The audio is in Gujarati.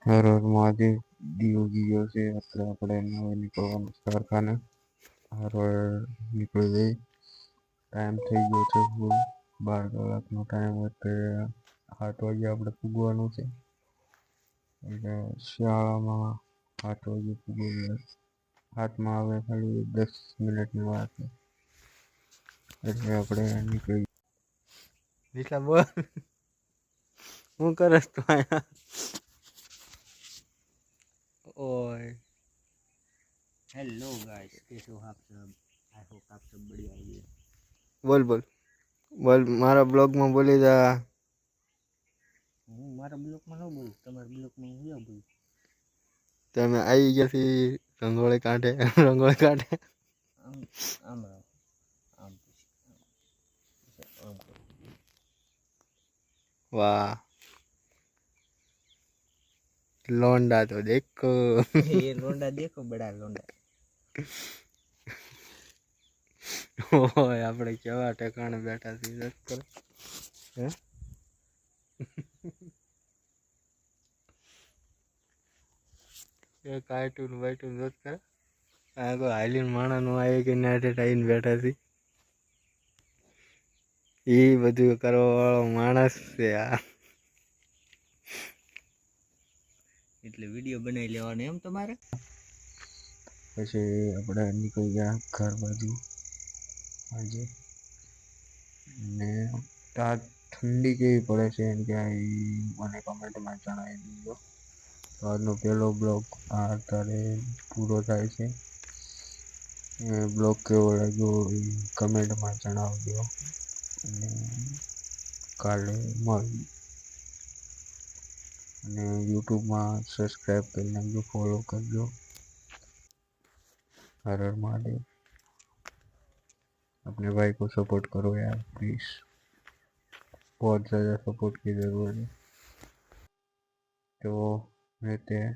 હર હર મહાદેવ દીવો ગયો છે અત્યારે આપણે હવે નીકળવાનું કારખાને હર નીકળી જઈ ટાઈમ થઈ ગયો છે ફૂલ 12 કલાકનો ટાઈમ અત્યારે 8 વાગે આપણે પૂગવાનું છે એટલે શાળામાં 8 વાગે પૂગી હાથમાં આવે ખાલી 10 મિનિટની વાત છે એટલે આપણે નીકળી નીકળા બોલ હું કરસ તું આયા ओए हेलो गाइस कैसे हो आप सब आई होप आप सब बढ़िया होंगे बोल बोल बोल मारा ब्लॉग में बोली जा હું મારા બ્લોકમાં ન બોલું તમારા બ્લોકમાં હું ન બોલું તમે આવી ગયા થી રંગોળી કાઢે આમ આમ રહો આમ પછી આમ કરો वाह लौंडा तो देखो ये लोंडा देखो बड़ा लोंडा ओए આપણે કેવા ઠેકાણે બેઠા છીએ રસ્તો હે એ કાર્ટૂન વાઈટૂન જોત કરે આ તો હાલીન માણાનું આવે કે નાટે ટાઈન બેઠા છે એ બધું કરવા વાળો માણસ છે આ એટલે વિડિયો બનાવી લેવાનો એમ તમારે પછી આપણે નીકળી ગયા ઘર બાજુ આજે ને ત્યાં ઠંડી કેવી પડે છે એમ કે મને કમેન્ટમાં જણાવી દીધો તો આજનો પહેલો બ્લોગ આ અત્યારે પૂરો થાય છે બ્લોગ કેવો લાગ્યો એ કમેન્ટમાં જણાવજો અને કાલે મળી અને યુટ્યુબમાં સબસ્ક્રાઈબ કરી નાખજો ફોલો કરજો हर हर महादेव अपने भाई को सपोर्ट करो यार प्लीज बहुत ज़्यादा सपोर्ट की ज़रूरत है तो रहते हैं